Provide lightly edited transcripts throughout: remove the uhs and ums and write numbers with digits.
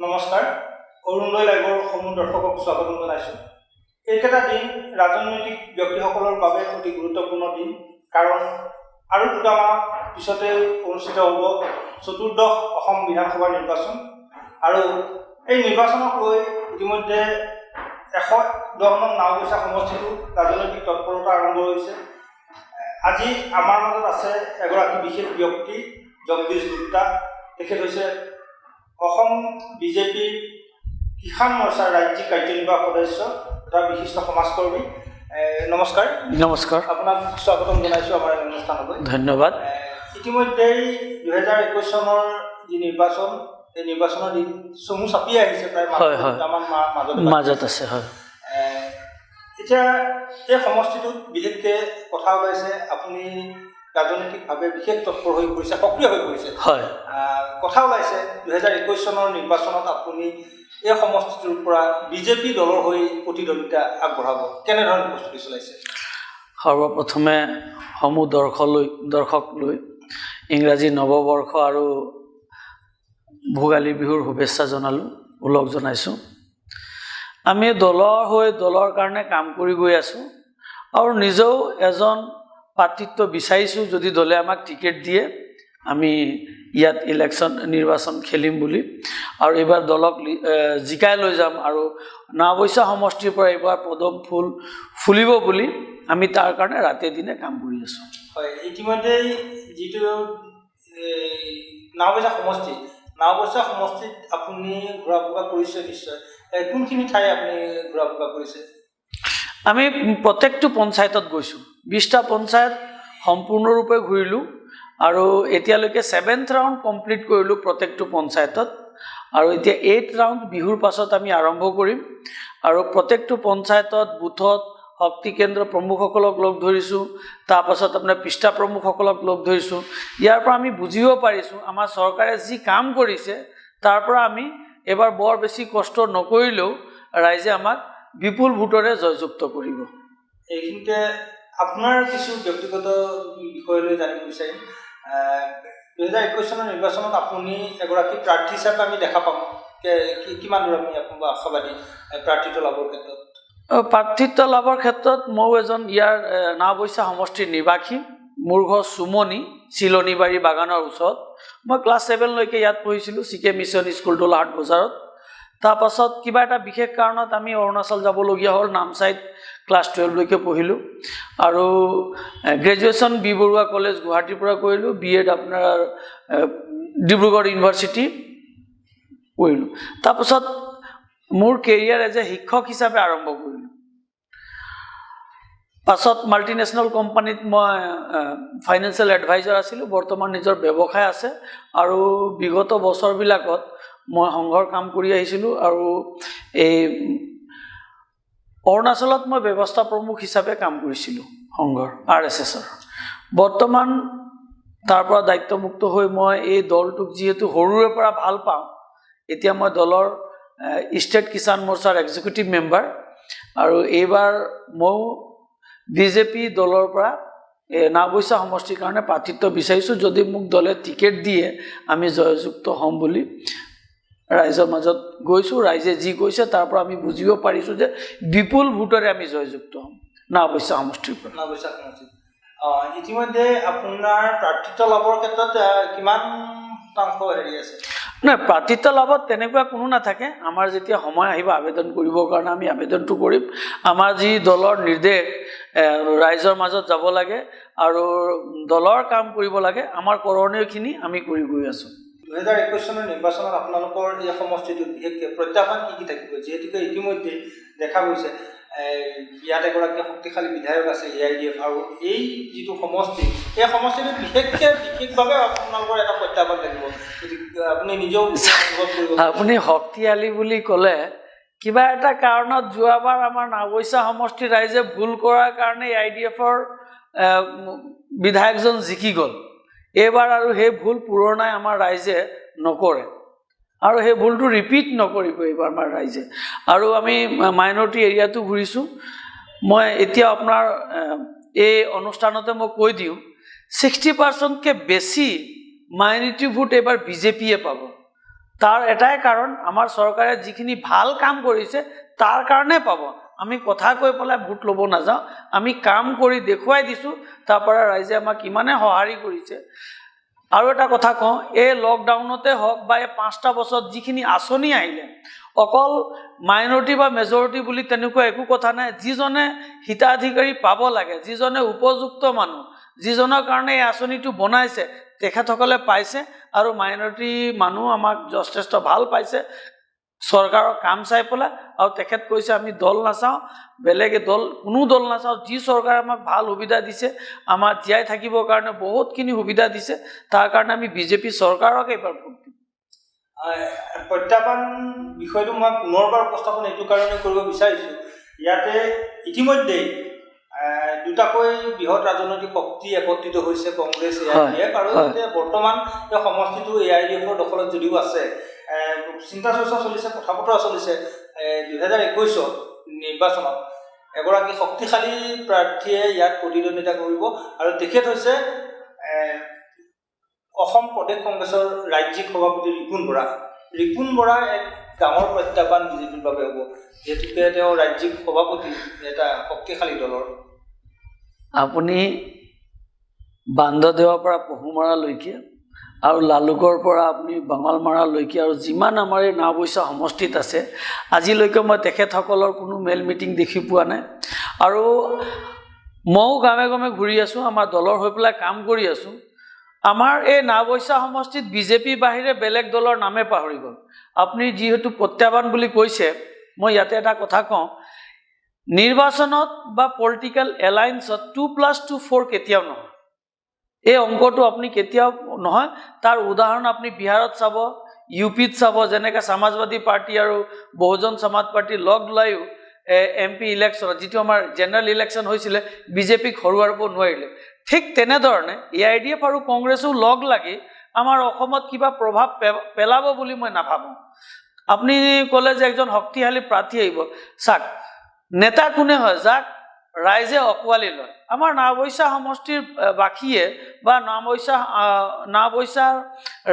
নমস্কাৰ অৰুণোদয় লাইভৰ সমূহ দৰ্শকক স্বাগতম জনাইছোঁ। এইকেইটা দিন ৰাজনৈতিক ব্যক্তিসকলৰ বাবে অতি গুৰুত্বপূৰ্ণ দিন, কাৰণ আৰু দুটা মাহ পিছতে অনুষ্ঠিত হ'ব চতুৰ্দশ অসম বিধানসভা নিৰ্বাচন। আৰু এই নিৰ্বাচনক লৈ ইতিমধ্যে 110 নং নাওবৈচা সমষ্টিটোত ৰাজনৈতিক তৎপৰতা আৰম্ভ হৈছে। আজি আমাৰ মাজত আছে এগৰাকী বিশেষ ব্যক্তি, জগদীশ গুপ্তা। তেখেত হৈছে অসম বিজেপিৰ কিষাণ মৰ্চাৰ ৰাজ্যিক কাৰ্যনিৰ্বাহক সদস্য তথা বিশিষ্ট সমাজকৰ্মী। নমস্কাৰ। নমস্কাৰ, আপোনাক স্বাগতম জনাইছোঁ আমাৰ অনুষ্ঠানলৈ। ধন্যবাদ। ইতিমধ্যেই 2021 চনৰ যি নিৰ্বাচন, এই নিৰ্বাচনৰ দিন চমু চাপি আহিছে, প্ৰায় দুটামান মাজত আছে। হয়, এতিয়া এই সমষ্টিটোত বিশেষকৈ কথা ওলাইছে, আপুনি ৰাজনৈতিকভাৱে বিশেষ তৎপৰ হৈ পৰিছে, সক্ৰিয় হৈ পৰিছে। হয়, কথা ওলাইছে 2021 চনৰ নিৰ্বাচনত আপুনি এই সমষ্টিটোৰ পৰা বিজেপি দলৰ হৈ প্ৰতিদ্বন্দ্বিতা আগবঢ়াব। কেনেধৰণৰ প্ৰস্তুতি চলাইছে? সৰ্বপ্ৰথমে সমূহ দৰ্শক লৈ ইংৰাজী নৱবৰ্ষ আৰু ভোগালী বিহুৰ শুভেচ্ছা জনালোঁ, ওলগ জনাইছোঁ। আমি দলৰ হৈ দলৰ কাৰণে কাম কৰি গৈ আছোঁ আৰু নিজেও এজন প্ৰাৰ্থিত্ব বিচাৰিছোঁ। যদি দলে আমাক টিকেট দিয়ে, আমি ইয়াত নিৰ্বাচন খেলিম বুলি, আৰু এইবাৰ দলক জিকাই লৈ যাম আৰু নাওবৈচা সমষ্টিৰ পৰা এইবাৰ পদম ফুল ফুলিব বুলি আমি তাৰ কাৰণে ৰাতি দিনে কাম কৰি আছোঁ। হয়, ইতিমধ্যে যিটো নাওবৈচা সমষ্টিত আপুনি ঘূৰা ফুৰা কৰিছে নিশ্চয়। কোনখিনি ঠাই আপুনি ঘূৰা ফুৰা কৰিছে? আমি প্ৰত্যেকটো পঞ্চায়তত গৈছোঁ। 20টা পঞ্চায়ত সম্পূৰ্ণৰূপে ঘূৰিলোঁ আৰু এতিয়ালৈকে 7th ৰাউণ্ড কমপ্লিট কৰিলোঁ প্ৰত্যেকটো পঞ্চায়তত। আৰু এতিয়া 8th ৰাউণ্ড বিহুৰ পাছত আমি আৰম্ভ কৰিম। আৰু প্ৰত্যেকটো পঞ্চায়তত, বুথত শক্তি কেন্দ্ৰ প্ৰমুখসকলক লগ ধৰিছোঁ, তাৰপাছত আপোনাৰ পৃষ্ঠা প্ৰমুখসকলক লগ ধৰিছোঁ। ইয়াৰ পৰা আমি বুজিব পাৰিছোঁ আমাৰ চৰকাৰে যি কাম কৰিছে তাৰ পৰা আমি এবাৰ বৰ বেছি কষ্ট নকৰিলেও ৰাইজে আমাক বিপুল ভোটৰে জয়যুক্ত কৰিব। এইখিনিতে আপোনাৰ কিছু ব্যক্তিগত বিষয়লৈ জানিব বিচাৰিম। 2021 চনৰ নিৰ্বাচনত আপুনি এগৰাকী প্ৰাৰ্থী হিচাপে আমি দেখা পাম। কিমান দূৰ আপুনি আশাবাদী প্ৰাৰ্থিত্ব লাভৰ ক্ষেত্ৰত? প্ৰাৰ্থিত্ব লাভৰ ক্ষেত্ৰত ময়ো এজন ইয়াৰ নাওবৈচা সমষ্টিৰ নিবাসী। মোৰ ঘৰ চুমনি, চিলনীবাৰী বাগানৰ ওচৰত। মই ক্লাছ 7লৈকে ইয়াত পঢ়িছিলোঁ, CK মিছন স্কুল দোলাহাট বজাৰত। তাৰপাছত কিবা এটা বিশেষ কাৰণত আমি অৰুণাচল যাবলগীয়া হ'ল, নামচাইত ক্লাছ 12লৈকে পঢ়িলোঁ আৰু গ্ৰেজুৱেশ্যন বি বৰুৱা কলেজ গুৱাহাটীৰ পৰা কৰিলোঁ। BEd আপোনাৰ ডিব্ৰুগড় ইউনিভাৰ্চিটি কৰিলোঁ। তাৰপাছত মোৰ কেৰিয়াৰ এজ এ শিক্ষক হিচাপে আৰম্ভ কৰিলোঁ। পাছত মাল্টিনেশ্যনেল কোম্পানীত মই ফাইনেন্সিয়েল এডভাইজাৰ আছিলোঁ। বৰ্তমান নিজৰ ব্যৱসায় আছে আৰু বিগত বছৰবিলাকত মই সংঘৰ কাম কৰি আহিছিলোঁ আৰু এই অৰুণাচলত মই ব্যৱস্থা প্ৰমুখ হিচাপে কাম কৰিছিলোঁ সংঘৰ, RSSৰ। বৰ্তমান তাৰ পৰা দায়িত্বমুক্ত হৈ মই এই দলটোক যিহেতু সৰুৰে পৰা ভাল পাওঁ, এতিয়া মই দলৰ ষ্টেট কিষাণ মৰ্চাৰ এক্সিকিউটিভ মেম্বাৰ। আৰু এইবাৰ ময়ো বিজেপি দলৰ পৰা নাওবৈচা সমষ্টিৰ কাৰণে প্ৰাৰ্থিত্ব বিচাৰিছোঁ। যদি মোক দলে টিকেট দিয়ে আমি জয়যুক্ত হ'ম বুলি ৰাইজৰ মাজত গৈছোঁ। ৰাইজে যি কৈছে তাৰ পৰা আমি বুজিব পাৰিছোঁ যে বিপুল ভোটৰে আমি জয়যুক্ত হ'ম নাওবৈচা সমষ্টিৰ পৰা। নাওবৈচা সমষ্টিত ইতিমধ্যে আপোনাৰ প্ৰাৰ্থিত্ব লাভৰ ক্ষেত্ৰত কিমান শতাংশ হেৰি আছে? নাই, প্ৰাৰ্থিত্ব লাভত তেনেকুৱা কোনো নাথাকে। আমাৰ যেতিয়া সময় আহিব আবেদন কৰিবৰ কাৰণে আমি আবেদনটো কৰিম। আমাৰ যি দলৰ নিৰ্দেশ, ৰাইজৰ মাজত যাব লাগে আৰু দলৰ কাম কৰিব লাগে, আমাৰ কৰণীয়খিনি আমি কৰি গৈ আছোঁ। 2021 চনৰ নিৰ্বাচনত আপোনালোকৰ এই সমষ্টিটোত বিশেষকৈ প্ৰত্যাহ্বান কি থাকিব? যিহেতুকে ইতিমধ্যে দেখা গৈছে ইয়াত এগৰাকী শক্তিশালী বিধায়ক আছে AIDF, আৰু এই যিটো সমষ্টি, এই সমষ্টিটোত বিশেষভাৱে আপোনালোকৰ এটা প্ৰত্যাহ্বান থাকিব, আপুনি নিজেও কৰিব। আপুনি শক্তিশালী বুলি ক'লে কিবা এটা কাৰণত যোৱাবাৰ আমাৰ নাওবৈচা সমষ্টিৰ ৰাইজে ভুল কৰাৰ কাৰণে AIDFৰ বিধায়কজন জিকি গ'ল। এইবাৰ আৰু সেই ভুল পুৰণাই আমাৰ ৰাইজে নকৰে আৰু সেই ভুলটো ৰিপিট নকৰিব এইবাৰ আমাৰ ৰাইজে। আৰু আমি মাইনৰিটি এৰিয়াটো ঘূৰিছোঁ। মই এতিয়া আপোনাৰ এই অনুষ্ঠানতে মই কৈ দিওঁ, 60%কৈ বেছি মাইনৰিটি ভোট এইবাৰ বিজেপিয়ে পাব। তাৰ এটাই কাৰণ আমাৰ চৰকাৰে যিখিনি ভাল কাম কৰিছে তাৰ কাৰণে পাব। আমি কথা কৈ পেলাই ভোট ল'ব নাযাওঁ, আমি কাম কৰি দেখুৱাই দিছোঁ, তাৰ পৰা ৰাইজে আমাক ইমানে সঁহাৰি কৰিছে। আৰু এটা কথা কওঁ, এই লকডাউনতে হওক বা এই 5টা বছৰত যিখিনি আঁচনি আহিলে, অকল মাইনৰিটি বা মেজৰিটি বুলি তেনেকুৱা একো কথা নাই। যিজনে হিতাধিকাৰী পাব লাগে, যিজনে উপযুক্ত মানুহ, যিজনৰ কাৰণে এই আঁচনিটো বনাইছে, তেখেতসকলে পাইছে। আৰু মাইনৰিটি মানুহ আমাক যথেষ্ট ভাল পাইছে চৰকাৰৰ কাম চাই পেলাই। আৰু তেখেত কৈছে আমি দল নাচাওঁ, বেলেগে কোনো দল নাচাওঁ, যি চৰকাৰে আমাক ভাল সুবিধা দিছে, আমাৰ জীয়াই থাকিবৰ কাৰণে বহুতখিনি সুবিধা দিছে, তাৰ কাৰণে আমি বিজেপি চৰকাৰক এইবাৰ ভোট দিম। প্ৰত্যাহ্বান বিষয়টো মই পুনৰবাৰ উপস্থাপন এইটো কাৰণে কৰিব বিচাৰিছোঁ, ইয়াতে ইতিমধ্যেই দুটাকৈ বৃহৎ ৰাজনৈতিক শক্তি একত্ৰিত হৈছে, কংগ্ৰেছ, AIDF, আৰু বৰ্তমান এই সমষ্টিটো AIDFৰ দখলত যদিও আছে। চিন্তা চৰ্চা চলিছে, কথা বতৰা চলিছে 2021 নিৰ্বাচনত এগৰাকী শক্তিশালী প্ৰাৰ্থীয়ে ইয়াত প্ৰতিদ্বন্দ্বিতা কৰিব, আৰু তেখেত হৈছে অসম প্ৰদেশ কংগ্ৰেছৰ ৰাজ্যিক সভাপতি ৰিপুণ বৰা এক ডাঙৰ প্ৰত্যাহ্বান বিজেপিৰ বাবে হ'ব, যিহেতুকে তেওঁ ৰাজ্যিক সভাপতি এটা শক্তিশালী দলৰ। আপুনি বান্দৰদেৱাৰ পৰা পহুমৰালৈকে আৰু লালুকৰ পৰা আপুনি বাঙালমাৰালৈকে আৰু যিমান আমাৰ এই নাওবৈচা সমষ্টিত আছে, আজিলৈকে মই তেখেতসকলৰ কোনো মেল মিটিং দেখি পোৱা নাই। আৰু ময়ো গাঁৱে গাঁৱে ঘূৰি আছোঁ, আমাৰ দলৰ হৈ পেলাই কাম কৰি আছোঁ। আমাৰ এই নাওবৈচা সমষ্টিত বিজেপি বাহিৰে বেলেগ দলৰ নামে পাহৰি গ'ল। আপুনি যিহেতু প্ৰত্যাহ্বান বুলি কৈছে, মই ইয়াতে এটা কথা কওঁ, নিৰ্বাচনত বা পলিটিকেল এলায়েন্সত 2+2 4 কেতিয়াও নহয়। এই অংকটো আপুনি কেতিয়াও নহয়। তাৰ উদাহৰণ আপুনি বিহাৰত চাব, UPত চাব, যেনেকৈ সমাজবাদী পাৰ্টি আৰু বহুজন সমাজ পাৰ্টি লগ লৈও MP ইলেকশ্যনত, যিটো আমাৰ জেনেৰেল ইলেকশ্যন হৈছিলে, বিজেপিক হৰুৱাব নোৱাৰিলে। ঠিক তেনেধৰণে AIDF আৰু কংগ্ৰেছো লগ লাগি আমাৰ অসমত কিবা প্ৰভাৱ পেলাব বুলি মই নাভাবোঁ। আপুনি ক'লে যে একজন শক্তিশালী প্ৰাৰ্থী আহিব, চাওক নেতা কোনে হয়, যাক ৰাইজে আঁকোৱালি লয়। আমাৰ নাওবৈচা সমষ্টিৰ বাসীয়ে বা নাওবৈচাৰ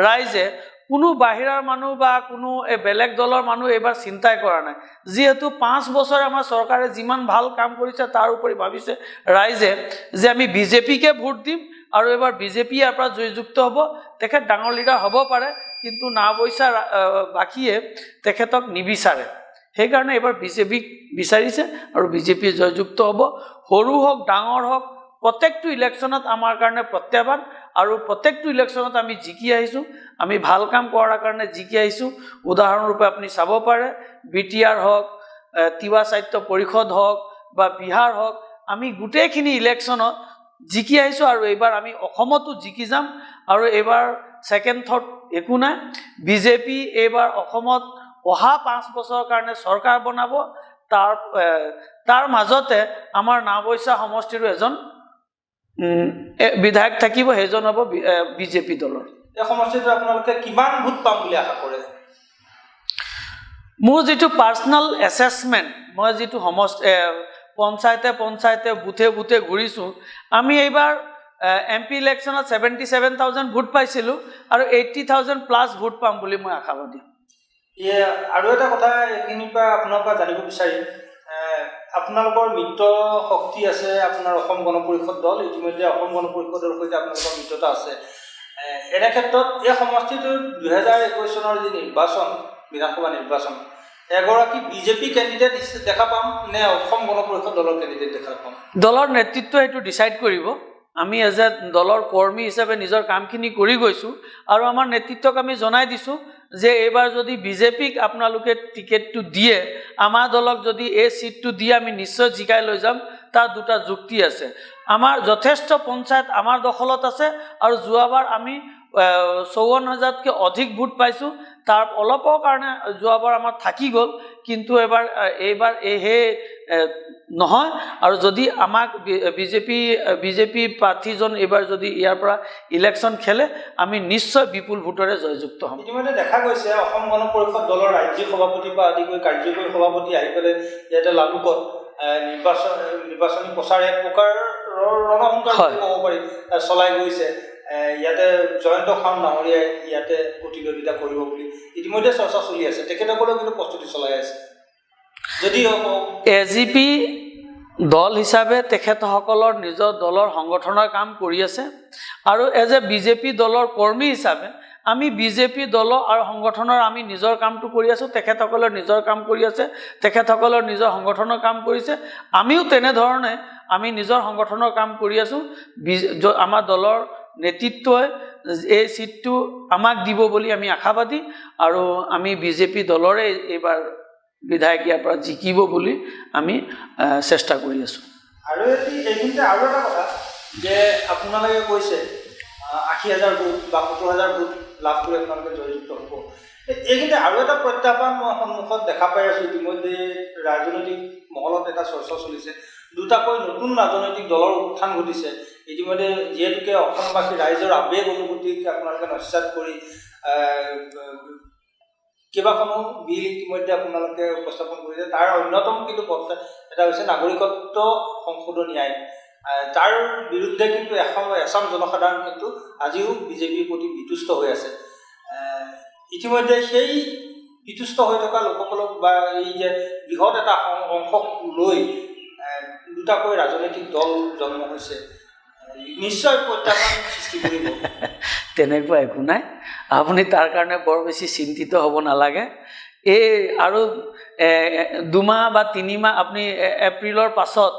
ৰাইজে কোনো বাহিৰৰ মানুহ বা কোনো বেলেগ দলৰ মানুহ এইবাৰ চিন্তাই কৰা নাই। যিহেতু 5 বছৰে আমাৰ চৰকাৰে যিমান ভাল কাম কৰিছে, তাৰ উপৰি ভাবিছে ৰাইজে যে আমি বিজেপিকে ভোট দিম, আৰু এইবাৰ বিজেপি ইয়াৰ পৰা জয়যুক্ত হ'ব। তেখেত ডাঙৰ লিডাৰ হ'ব পাৰে, কিন্তু নাওবৈচাৰ বাসীয়ে তেখেতক নিবিচাৰে। সেইকাৰণে এইবাৰ বিজেপিক বিচাৰিছে, আৰু বিজেপি জয়যুক্ত হ'ব। সৰু হওক ডাঙৰ হওক, প্ৰত্যেকটো ইলেকশ্যনত আমাৰ কাৰণে প্ৰত্যাহ্বান, আৰু প্ৰত্যেকটো ইলেকশ্যনত আমি জিকি আহিছোঁ। আমি ভাল কাম কৰাৰ কাৰণে জিকি আহিছোঁ। উদাহৰণৰূপে আপুনি চাব পাৰে, BTR হওক, তিৱা সাহিত্য পৰিষদ হওক বা বিহাৰ হওক, আমি গোটেইখিনি ইলেকশ্যনত জিকি আহিছোঁ, আৰু এইবাৰ আমি অসমতো জিকি যাম। আৰু এইবাৰ ছেকেণ্ড থট একো নাই, বিজেপি এইবাৰ অসমত অহা 5 বছৰৰ কাৰণে চৰকাৰ বনাব। তাৰ মাজতে আমাৰ নাওবৈচা সমষ্টিৰো এজন বিধায়ক থাকিব, সেইজন হ'ব বিজেপি দলৰ। এই সমষ্টিটো আপোনালোকে কিমান ভোট পাম বুলি আশা কৰে? মোৰ যিটো পাৰ্চনেল এছেছমেণ্ট, মই যিটো পঞ্চায়তে বুথে ঘূৰিছোঁ, আমি এইবাৰ MP ইলেকশ্যনত 77,000 ভোট পাইছিলোঁ, আৰু 80,000+ ভোট পাম বুলি মই আশাবাদী। আৰু এটা কথা এইখিনিৰ পৰা আপোনাৰ পৰা জানিব বিচাৰিম, আপোনালোকৰ মিত্ৰ শক্তি আছে, আপোনাৰ অসম গণ পৰিষদ দল, ইতিমধ্যে অসম গণ পৰিষদৰ সৈতে আপোনালোকৰ মিত্ৰতা আছে। এনে ক্ষেত্ৰত এই সমষ্টিটোৰ 2021 চনৰ যি নিৰ্বাচন, বিধানসভা নিৰ্বাচন, এগৰাকী বিজেপি কেণ্ডিডেট দেখা পাম নে অসম গণ পৰিষদ দলৰ কেণ্ডিডেট দেখা পাম? দলৰ নেতৃত্বই এইটো ডিচাইড কৰিব। আমি এজ এ দলৰ কৰ্মী হিচাপে নিজৰ কামখিনি কৰি গৈছোঁ, আৰু আমাৰ নেতৃত্বক আমি জনাই দিছোঁ যে এইবাৰ যদি বিজেপিক আপোনালোকে টিকেটটো দিয়ে, আমাৰ দলক যদি এই চিটটো দিয়ে, আমি নিশ্চয় জিকাই লৈ যাম। তাৰ দুটা যুক্তি আছে। আমাৰ যথেষ্ট পঞ্চায়ত আমাৰ দখলত আছে, আৰু যোৱাবাৰ আমি 54,000তকৈ অধিক ভোট পাইছোঁ। তাৰ অলপৰ কাৰণে যোৱাবাৰ আমাৰ থাকি গ'ল, কিন্তু এইবাৰ সেই নহয়। আৰু যদি আমাক বিজেপি প্ৰাৰ্থীজন এইবাৰ যদি ইয়াৰ পৰা ইলেকশ্যন খেলে, আমি নিশ্চয় বিপুল ভোটৰে জয়যুক্ত হ'ম। ইতিমধ্যে দেখা গৈছে অসম গণ পৰিষদ দলৰ ৰাজ্যিক সভাপতিৰ পৰা আদি কৰি কাৰ্যকৰী সভাপতি আহি পেলাই ইয়াতে লালুকত নিৰ্বাচনী প্ৰচাৰ এক প্ৰকাৰৰ ৰণসংকাৰ ক'ব পাৰি চলাই গৈছে। ইয়াতে জয়ন্ত খান ডাঙৰীয়াই ইয়াতে প্ৰতিদ্বন্দ্বিতা কৰিব বুলি ইতিমধ্যে চৰ্চা চলি আছে। তেখেতসকলেও কিন্তু প্ৰস্তুতি চলাই আছে। যদি AGP দল হিচাপে তেখেতসকলৰ নিজৰ দলৰ সংগঠনৰ কাম কৰি আছে আৰু এজ এ বিজেপি দলৰ কৰ্মী হিচাপে আমি বিজেপি দল আৰু সংগঠনৰ আমি নিজৰ কামটো কৰি আছোঁ। তেখেতসকলৰ নিজৰ কাম কৰি আছে, তেখেতসকলৰ নিজৰ সংগঠনৰ কাম কৰিছে, আমিও তেনেধৰণে আমি নিজৰ সংগঠনৰ কাম কৰি আছোঁ। আমাৰ দলৰ নেতৃত্বই এই চিটটো আমাক দিব বুলি আমি আশাবাদী আৰু আমি বিজেপি দলৰে এইবাৰ বিধায়ক ইয়াৰ পৰা জিকিব বুলি আমি চেষ্টা কৰি আছোঁ। আৰু এইখিনিতে আৰু এটা কথা যে আপোনালোকে কৈছে ৮০,০০০ ভোট বা ৭০,০০০ ভোট লাভ কৰি আপোনালোকে জয়যুক্ত হ'ব। এইখিনিতে আৰু এটা প্ৰত্যাহ্বান মই সন্মুখত দেখা পাই আছোঁ। ইতিমধ্যে ৰাজনৈতিক মহলত এটা চৰ্চা চলিছে, দুটাকৈ নতুন ৰাজনৈতিক দলৰ উত্থান ঘটিছে। ইতিমধ্যে যিহেতুকে অসমবাসী ৰাইজৰ আৱেগ অনুভূতিক আপোনালোকে নস্যাৎ কৰি কেইবাখনো বিল ইতিমধ্যে আপোনালোকে উপস্থাপন কৰিছে। তাৰ অন্যতম কিন্তু এটা হৈছে নাগৰিকত্ব সংশোধনী আইন। তাৰ বিৰুদ্ধে কিন্তু এচাম জনসাধাৰণ কিন্তু আজিও বিজেপিৰ প্ৰতি বিতুষ্ট হৈ আছে। ইতিমধ্যে সেই বিতুষ্ট হৈ থকা লোকসকলক বা এই যে বৃহৎ এটা অংশক লৈ দুটাকৈ ৰাজনৈতিক দল জন্ম হৈছে, নিশ্চয় প্ৰত্যাহ্বান সৃষ্টি কৰিব। তেনেকুৱা একো নাই, আপুনি তাৰ কাৰণে বৰ বেছি চিন্তিত হ'ব নালাগে। এই আৰু 2 মাহ বা 3 মাহ আপুনি এপ্ৰিলৰ পাছত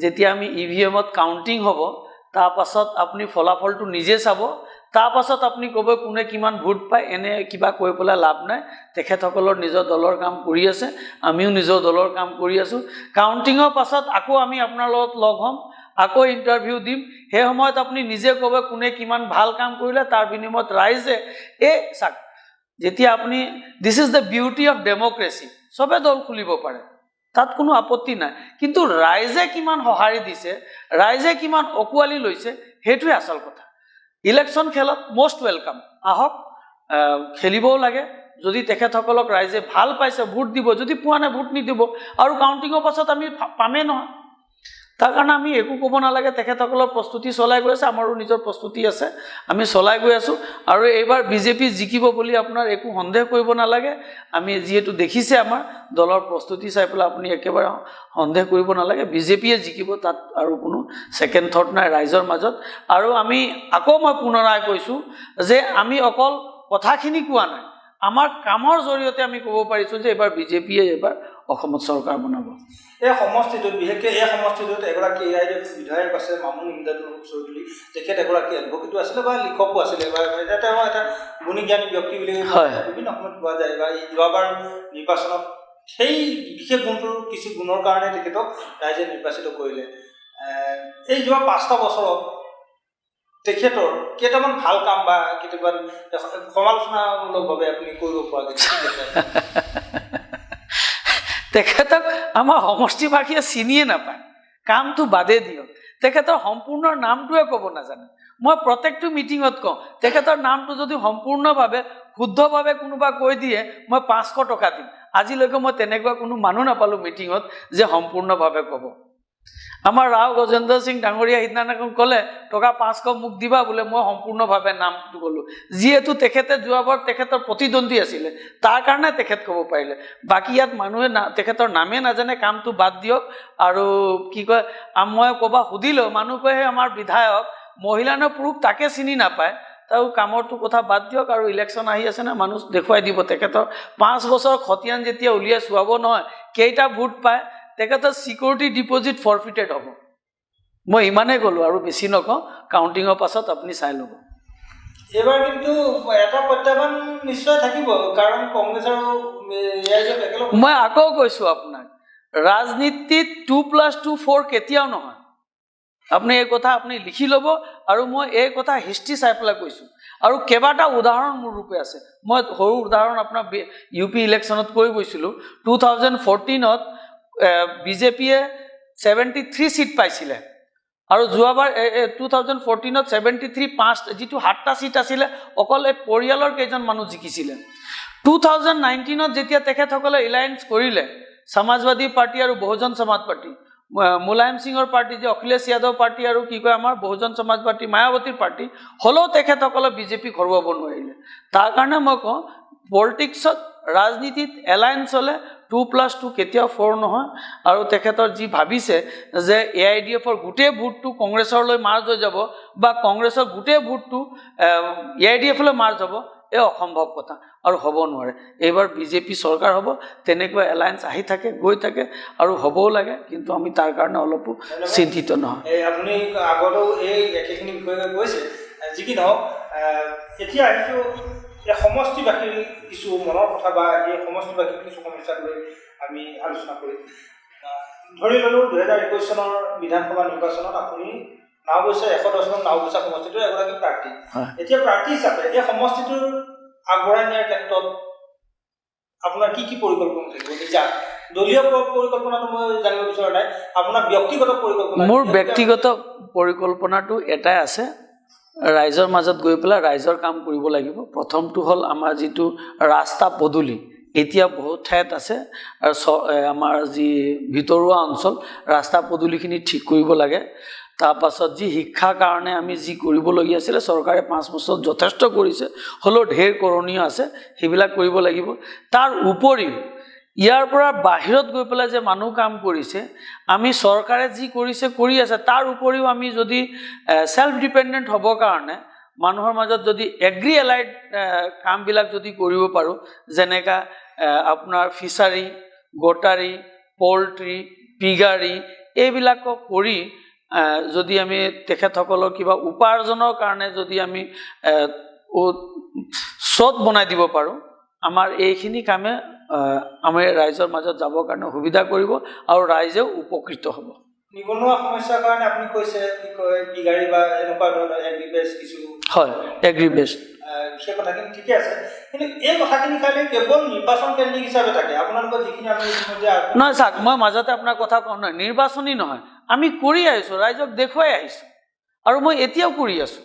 যেতিয়া আমি EVM-ত কাউণ্টিং হ'ব, তাৰ পাছত আপুনি ফলাফলটো নিজে চাব। তাৰ পাছত আপুনি ক'ব কোনে কিমান ভোট পায়। এনে কিবা কৈ পেলাই লাভ নাই। তেখেতসকলৰ নিজৰ দলৰ কাম কৰি আছে, আমিও নিজৰ দলৰ কাম কৰি আছোঁ। কাউণ্টিঙৰ পাছত আকৌ আমি আপোনাৰ লগত লগ হ'ম, আকৌ ইণ্টাৰভিউ দিম। সেই সময়ত আপুনি নিজে ক'ব কোনে কিমান ভাল কাম কৰিলে। তাৰ বিনিময়ত ৰাইজে চাওক, যেতিয়া আপুনি this is the beauty of democracy, চবে দল খুলিব পাৰে, তাত কোনো আপত্তি নাই। কিন্তু ৰাইজে কিমান সঁহাৰি দিছে, ৰাইজে কিমান অকুৱালি লৈছে, সেইটোৱে আচল কথা। ইলেকশ্যন খেলত মষ্ট ৱেলকাম, আহক, খেলিবও লাগে। যদি তেখেতসকলক ৰাইজে ভাল পাইছে ভোট দিব, যদি পোৱা নাই ভোট নিদিব। আৰু কাউণ্টিঙৰ পাছত আমি পামেই নহয়। তাৰ কাৰণে আমি একো ক'ব নালাগে। তেখেতসকলৰ প্ৰস্তুতি চলাই গৈ আছে, আমাৰো নিজৰ প্ৰস্তুতি আছে, আমি চলাই গৈ আছোঁ। আৰু এইবাৰ বিজেপি জিকিব বুলি আপোনাৰ একো সন্দেহ কৰিব নালাগে। আমি যিহেতু দেখিছে আমাৰ দলৰ প্ৰস্তুতি চাই পেলাই আপুনি একেবাৰে সন্দেহ কৰিব নালাগে। বিজেপিয়ে জিকিব, তাত আৰু কোনো ছেকেণ্ড থট নাই ৰাইজৰ মাজত। আৰু আমি আকৌ মই পুনৰাই কৈছোঁ যে আমি অকল কথাখিনি কোৱা নাই, আমাৰ কামৰ জৰিয়তে আমি ক'ব পাৰিছোঁ যে এইবাৰ বিজেপিয়ে এইবাৰ অসমত চৰকাৰ বনাব। এই সমষ্টিটোত, বিশেষকৈ এই সমষ্টিটোত এগৰাকী AIDF বিধায়ক আছে মামুন ইমদাদুল চৌধুৰী। তেখেত এগৰাকী এডভকেটো আছিলে বা লিখকো আছিলে, বা তেওঁ এটা গুণীজ্ঞানী ব্যক্তি বুলি বিভিন্ন সময়ত পোৱা যায়। বা এই যোৱাবাৰ নিৰ্বাচনত সেই বিশেষ গুণটোৰ কিছু গুণৰ কাৰণে তেখেতক ৰাইজে নিৰ্বাচিত কৰিলে। এই যোৱা 5টা বছৰত তেখেতৰ কেইটামান ভাল কাম বা কেতিয়াবা সমালোচনামূলকভাৱে আপুনি কৰিব পৰা যায়? তেখেতক আমাৰ সমষ্টিবাসীয়ে চিনিয়ে নাপায়, কামটো বাদে দিয়ক। তেখেতৰ সম্পূৰ্ণ নামটোৱে ক'ব নাজানে। মই প্ৰত্যেকটো মিটিঙত কওঁ, তেখেতৰ নামটো যদি সম্পূৰ্ণভাৱে শুদ্ধভাৱে কোনোবা কৈ দিয়ে মই 500 টকা দিম। আজিলৈকে মই তেনেকুৱা কোনো মানুহ নাপালোঁ মিটিঙত যে সম্পূৰ্ণভাৱে ক'ব। আমাৰ ৰাও গজেন্দ্ৰ সিং ডাঙৰীয়া সিদিনাখন ক'লে টকা 500 মোক দিবা বোলে, মই সম্পূৰ্ণভাৱে নামটো ক'লোঁ। যিহেতু তেখেতে যোৱাবাৰ তেখেতৰ প্ৰতিদ্বন্দ্বী আছিলে, তাৰ কাৰণে তেখেত ক'ব পাৰিলে। বাকী ইয়াত মানুহে তেখেতৰ নামেই নাজানে, কামটো বাদ দিয়ক। আৰু কি কয়, মই ক'বা সুধিলেও মানুহ কয় আমাৰ বিধায়ক মহিলা নে পুৰুষ তাকে চিনি নাপায়। তাৰ কামৰটো কথা বাদ দিয়ক। আৰু ইলেকশ্যন আহি আছে না, মানুহ দেখুৱাই দিব তেখেতৰ 5 বছৰ খতিয়ান যেতিয়া উলিয়াই চোৱাব নহয় কেইটা ভোট পায়। তেখেতৰ ছিকিউৰিটি ডিপজিট ফৰফিটেড হ'ব। মই ইমানেই ক'লোঁ আৰু বেছি নকওঁ। কাউণ্টিঙৰ পাছত আপুনি চাই ল'ব। এইবাৰ কিন্তু এটা প্ৰত্যাহ্বান নিশ্চয় থাকিব, কাৰণ কংগ্ৰেছ আৰু মই আকৌ কৈছোঁ আপোনাক, ৰাজনীতিত 2+2 4 কেতিয়াও নহয়। আপুনি এই কথা আপুনি লিখি ল'ব। আৰু মই এই কথা হিষ্ট্ৰী চাই পেলাই কৈছোঁ। আৰু কেইবাটা উদাহৰণ মোৰ ৰূপে আছে। মই সৰু উদাহৰণ আপোনাক UP ইলেকশ্যনত কৈ গৈছিলোঁ। 2014ত বিজেপিয়ে 73 চিট পাইছিলে। আৰু যোৱাবাৰ 2014ত 73 5 যিটো 7টা চিট আছিলে, অকল এই পৰিয়ালৰ কেইজন মানুহ জিকিছিলে। 2019ত যেতিয়া তেখেতসকলে এলায়েন্স কৰিলে সমাজবাদী পাৰ্টি আৰু বহুজন সমাজ পাৰ্টি, মুলায়ম সিঙৰ পাৰ্টি যে অখিলেশ যাদৱ পাৰ্টি আৰু কি কয় আমাৰ বহুজন সমাজ পাৰ্টি মায়াৱতীৰ পাৰ্টি হ'লেও তেখেতসকলে বিজেপি ঘৰুৱাব নোৱাৰিলে তাৰ কাৰণে মই কওঁ পলিটিক্সত ৰাজনীতিত এলায়েন্স হ'লে 2+2 কেতিয়াও 4 নহয় আৰু তেখেতৰ যি ভাবিছে যে AIDFৰ গোটেই ভোটটো কংগ্ৰেছলৈ মাৰ্জ হৈ যাব বা কংগ্ৰেছৰ গোটেই ভোটটো AIDFলৈ মাৰ্জ হ'ব এই অসম্ভৱ কথা আৰু হ'ব নোৱাৰে এইবাৰ বিজেপি চৰকাৰ হ'ব তেনেকুৱা এলায়েন্স আহি থাকে গৈ থাকে আৰু হ'বও লাগে কিন্তু আমি তাৰ কাৰণে অলপো চিন্তিত নহয় আপুনি আগতেও এই একেখিনি বিষয়ে কৈছে যি কি নহওক এতিয়া আহিছোঁ এই সমষ্টিবাসীৰ কিছু মনৰ কথা বা এই সমষ্টিবাসীৰ কিছু সমস্যাক লৈ আমি আলোচনা কৰিম ধৰি ল'লোঁ 2021 চনৰ বিধানসভা নিৰ্বাচনত আপুনি নাওবৈচা 110 নং নাওবৈচা সমষ্টিটোৰ এগৰাকী প্ৰাৰ্থী এতিয়া প্ৰাৰ্থী হিচাপে এই সমষ্টিটোৰ আগবঢ়াই নিয়াৰ ক্ষেত্ৰত আপোনাৰ কি কি পৰিকল্পনা থাকিব নিজা দলীয় পৰিকল্পনাটো মই জানিব বিচৰা নাই আপোনাৰ ব্যক্তিগত পৰিকল্পনা মোৰ ব্যক্তিগত পৰিকল্পনাটো এটাই আছে ৰাইজৰ মাজত গৈ পেলাই ৰাইজৰ কাম কৰিব লাগিব প্ৰথমটো হ'ল আমাৰ যিটো ৰাস্তা পদূলি এতিয়া বহুত ঠাইত আছে আৰু আমাৰ যি ভিতৰুৱা অঞ্চল ৰাস্তা পদূলিখিনি ঠিক কৰিব লাগে তাৰপাছত যি শিক্ষাৰ কাৰণে আমি যি কৰিবলগীয়া আছিলে চৰকাৰে 5 বছৰত যথেষ্ট কৰিছে হ'লেও ঢেৰ কৰণীয় আছে সেইবিলাক কৰিব লাগিব তাৰ উপৰিও ইয়াৰ পৰা বাহিৰত গৈ পেলাই যে মানুহ কাম কৰিছে আমি চৰকাৰে যি কৰিছে কৰি আছে তাৰ উপৰিও আমি যদি সেলফ ডিপেন্ডেন্ট হ'ব কাৰণে মানুহৰ মাজত যদি এগ্ৰি এলাইড কামবিলাক যদি কৰিব পাৰোঁ যেনেকা আপোনাৰ ফিচাৰী গোটাৰী পল্ট্ৰি পিগাৰী এইবিলাক কৰি যদি আমি তেখেতসকলৰ কিবা উপাৰ্জনৰ কাৰণে যদি আমি স্ৰোত বনাই দিব পাৰোঁ আমাৰ এইখিনি কামে আমি ৰাইজৰ মাজত যাবৰ কাৰণে সুবিধা কৰিব আৰু ৰাইজেও উপকৃত হ'ব নিবনুৱা সমস্যাৰ কাৰণে আপুনি কৈছে কি কয় পিগাৰী বা এনেকুৱা ধৰণৰ এগ্ৰিবেছ কিছু হয় এগ্ৰিবেছ সেই কথাখিনি ঠিকে আছে কিন্তু এই কথাখিনি খালি কেৱল নিৰ্বাচন কেন্দ্ৰিক হিচাপে থাকে আপোনালোকৰ যিখিনি আমি নহয় চাওক মই মাজতে আপোনাৰ কথা কওঁ নহয় নিৰ্বাচনী নহয় আমি কৰি আহিছোঁ ৰাইজক দেখুৱাই আহিছোঁ আৰু মই এতিয়াও কৰি আছোঁ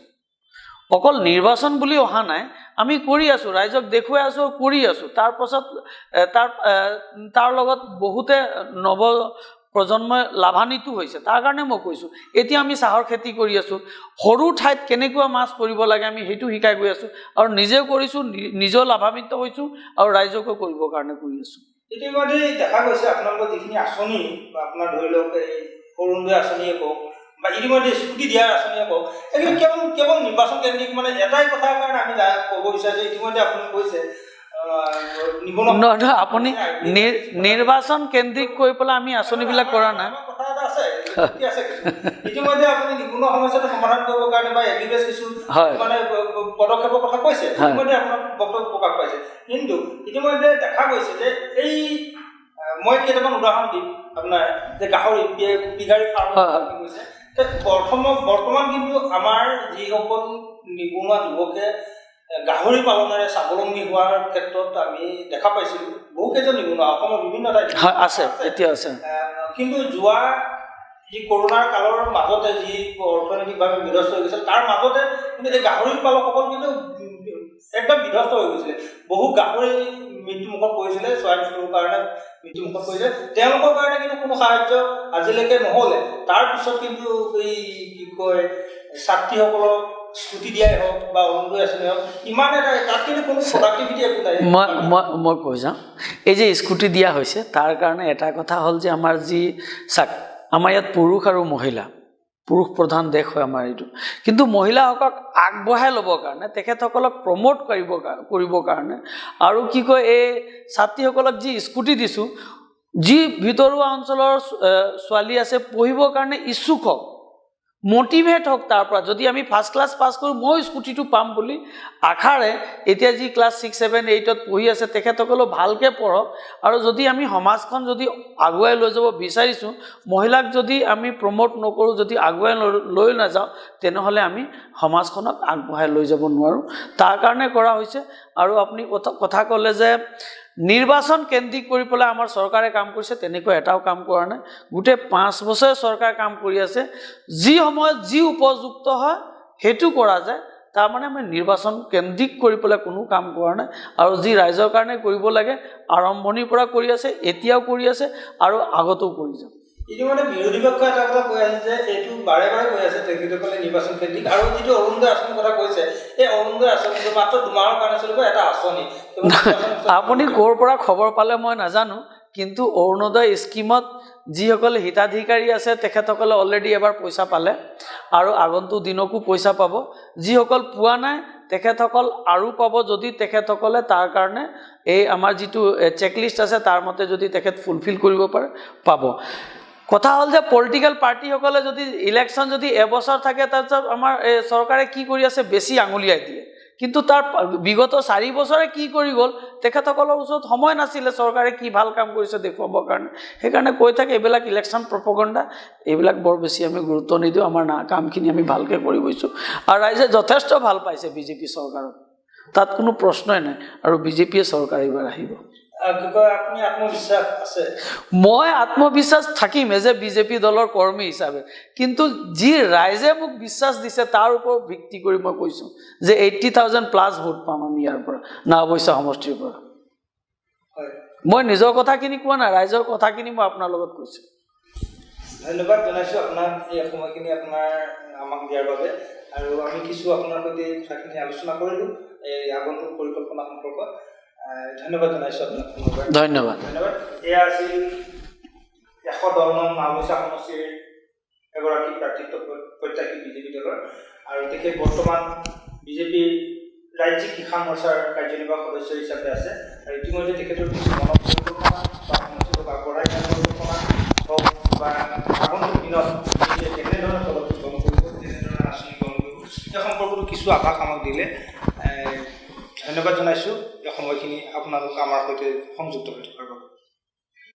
অকল নিৰ্বাচন বুলি অহা নাই আমি কৰি আছোঁ ৰাইজক দেখুৱাই আছোঁ কৰি আছোঁ তাৰপাছত তাৰ লগত বহুতে নৱ প্ৰজন্মই লাভান্বিত হৈছে তাৰ কাৰণে মই কৈছোঁ এতিয়া আমি চাহৰ খেতি কৰি আছোঁ সৰু ঠাইত কেনেকুৱা মাছ কৰিব লাগে আমি সেইটো শিকাই গৈ আছোঁ আৰু নিজেও কৰিছোঁ নিজেও লাভান্বিত হৈছোঁ আৰু ৰাইজকো কৰিবৰ কাৰণে কৰি আছোঁ ইতিমধ্যে দেখা গৈছে আপোনালোকৰ যিখিনি আঁচনি বা আপোনাৰ ধৰি লওক এই অৰুণোদয় আঁচনিয়ে কওক বা ইতিমধ্যে স্কুটি দিয়াৰ আঁচনিয়ে কওক এইখিনি কেৱল নিৰ্বাচন কেন্দ্ৰিক মানে এটাই কথাৰ কাৰণে আমি ক'ব বিচাৰিছোঁ ইতিমধ্যে আপুনি কৈছে নহয় আপুনি নিৰ্বাচন কেন্দ্ৰিক কৰি পেলাই আমি আঁচনিবিলাক কৰা নাই কথা এটা আছে ইতিমধ্যে আপুনি নিবনুৱা সমস্যাটো সমাধান কৰিবৰ কাৰণে বা এগ্ৰিবেছ কিছু মানে পদক্ষেপৰ কথা কৈছে ইতিমধ্যে আপোনাৰ বক্তব্য প্ৰকাশ পাইছে কিন্তু ইতিমধ্যে দেখা গৈছে যে এই মই কেইটামান উদাহৰণ দিম আপোনাৰ যে গাহৰি পিগাৰী ফাৰ্ম কৈছে বৰ্তমান কিন্তু আমাৰ যিসকল নিবনুৱা যুৱকে গাহৰি পালনেৰে স্বাৱলম্বী হোৱাৰ ক্ষেত্ৰত আমি দেখা পাইছিলোঁ বহুকেইজন নিবনুৱা অসমৰ বিভিন্ন ঠাইত আছে এতিয়া আছে কিন্তু যোৱা যি কৰোণাৰ কালৰ মাজতে যি অৰ্থনৈতিকভাৱে বিধ্বস্ত হৈ গৈছিল তাৰ মাজতে কিন্তু এই গাহৰি পালকসকল কিন্তু একদম বিধ্বস্ত হৈ গৈছিলে বহু গাহৰি মৃত্যুমুখত পৰিছিলে স্বাইন ফ্লুৰ কাৰণে মৃত্যুমুখত পৰিছিলে তেওঁলোকৰ কাৰণে কিন্তু কোনো সাহায্য আজিলৈকে নহ'লে তাৰপিছত কিন্তু এই কি কয় ছাত্ৰীসকলক স্কুটি দিয়াই হওক বা অৰুণোদয় আঁচনি হওক ইমান এটা তাত কিন্তু কোনো প্ৰডাক্টিভিটি একো নাই মই কৈ যাওঁ এই যে স্কুটি দিয়া হৈছে তাৰ কাৰণে এটা কথা হ'ল যে আমাৰ যি চাক আমাৰ ইয়াত পুৰুষ আৰু মহিলা পুৰুষ প্ৰধান দেশ হয় আমাৰ এইটো কিন্তু মহিলাসকলক আগবঢ়াই ল'বৰ কাৰণে তেখেতসকলক প্ৰমোট কৰিবৰ কাৰণে আৰু কি কয় এই ছাত্ৰীসকলক যি স্কুটি দিছোঁ যি ভিতৰুৱা অঞ্চলৰ ছোৱালী আছে পঢ়িবৰ কাৰণে ইচ্ছুক হওক মোটিভেট হওক তাৰ পৰা যদি আমি ফাৰ্ষ্ট ক্লাছ পাছ কৰোঁ মই স্কুটিটো পাম বুলি আশাৰে এতিয়া যি ক্লাছ 6, 7, 8ত পঢ়ি আছে তেখেতসকলেও ভালকৈ পঢ়ক আৰু যদি আমি সমাজখন যদি আগুৱাই লৈ যাব বিচাৰিছোঁ মহিলাক যদি আমি প্ৰমোট নকৰোঁ যদি আগুৱাই লৈ নাযাওঁ তেনেহ'লে আমি সমাজখনক আগবঢ়াই লৈ যাব নোৱাৰোঁ তাৰ কাৰণে কৰা হৈছে আৰু আপুনি কথা ক'লে যে নিৰ্বাচন কেন্দ্ৰিক কৰি পেলাই আমাৰ চৰকাৰে কাম কৰিছে তেনেকৈ এটাও কাম কৰা নাই গোটেই 5 বছৰ চৰকাৰ কাম কৰি আছে যি সময়ত যি উপযুক্ত হয় সেইটো কৰা যায় তাৰমানে আমি নিৰ্বাচন কেন্দ্ৰিক কৰি পেলাই কোনো কাম কৰা নাই আৰু যি ৰাইজৰ কাৰণে কৰিব লাগে আৰম্ভণিৰ পৰা কৰি আছে এতিয়াও কৰি আছে আৰু আগতেও কৰি যাম ইতিমধ্যে বিৰোধী পক্ষ এটা কথা কৈ আছে যে এইটো বাৰে বাৰে কৈ আছে তেখেতসকলে নিৰ্বাচন কেন্দ্ৰিক আৰু যিটো অৰুণোদয় আঁচনিৰ কথা কৈছে এই অৰুণোদয় আঁচনিটো মাত্ৰ 2 মাহৰ কাৰণে চলিব এটা আঁচনি আপুনি ক'ৰ পৰা খবৰ পালে মই নাজানো কিন্তু অৰুণোদয় স্কিমত যিসকলে হিতাধিকাৰী আছে তেখেতসকলে অলৰেডি এবাৰ পইচা পালে আৰু আগন্তুক দিনকো পইচা পাব যিসকল পোৱা নাই তেখেতসকল আৰু পাব যদি তেখেতসকলে তাৰ কাৰণে এই আমাৰ যিটো চেকলিষ্ট আছে তাৰ মতে যদি তেখেত ফুলফিল কৰিব পাৰে পাব কথা হ'ল যে পলিটিক্যাল পাৰ্টিসকলে যদি ইলেকশ্যন যদি এবছৰ থাকে তাৰপিছত আমাৰ চৰকাৰে কি কৰি আছে বেছি আঙুলিয়াই দিয়ে কিন্তু তাৰ বিগত 4 বছৰে কি কৰি গ'ল তেখেতসকলৰ ওচৰত সময় নাছিলে চৰকাৰে কি ভাল কাম কৰিছে দেখুৱাবৰ কাৰণে সেইকাৰণে কৈ থাকে এইবিলাক ইলেকশ্যন প্ৰপগণ্ডা এইবিলাক বৰ বেছি আমি গুৰুত্ব নিদিওঁ আমাৰ কামখিনি আমি ভালকৈ কৰি গৈছোঁ আৰু ৰাইজে যথেষ্ট ভাল পাইছে বিজেপি চৰকাৰক তাত কোনো প্ৰশ্নই নাই আৰু বিজেপিয়ে চৰকাৰ এইবাৰ আহিব আপুনি আত্মবিশ্বাস আছে মই আত্মবিশ্বাস থাকিম এজ এ বিজেপি দলৰ কৰ্মী হিচাপে কিন্তু যি ৰাইজে মোক বিশ্বাস দিছে তাৰ ওপৰত ভিত্তি কৰি মই কৈছোঁ যে 80,000 প্লাছ ভোট পাম আমি ইয়াৰ পৰা নাওবৈচা সমষ্টিৰ পৰা মই নিজৰ কথাখিনি কোৱা নাই ৰাইজৰ কথাখিনি মই আপোনাৰ লগত কৈছোঁ ধন্যবাদ জনাইছোঁ আপোনাক এই সময়খিনি আপোনাৰ আমাক দিয়াৰ বাবে আৰু আমি কিছু আপোনাৰ সৈতে কথাখিনি আলোচনা কৰিলোঁ এই আগন্তুক পৰিকল্পনা সম্পৰ্কত ধন্যবাদ জনাইছোঁ আপোনাক ধন্যবাদ ধন্যবাদ এয়া আছিল 110 নং নাওবৈচা সমষ্টিৰ এগৰাকী প্ৰাৰ্থিত্ব প্ৰত্যাশী বিজেপি দলৰ আৰু তেখেত বৰ্তমান বিজেপিৰ ৰাজ্যিক কিষাণ মৰ্চাৰ কাৰ্যনিৰ্বাহক সদস্য হিচাপে আছে আৰু ইতিমধ্যে তেখেতৰ কিছু মনৰ পৰিকল্পনা বা সমষ্টিটোক আগবঢ়াই নিয়াৰ পৰিকল্পনা হওক বা আগন্তুক দিনত কেনেধৰণে পদক্ষেপ গ্ৰহণ কৰিব কেনেধৰণে আঁচনি গ্ৰহণ কৰিব সেই সম্পৰ্কতো কিছু আভাস আমাক দিলে ধন্যবাদ জনাইছোঁ এই সময়খিনি আপোনালোক আমাৰ সৈতে সংযুক্ত হৈ থকাৰ বাবে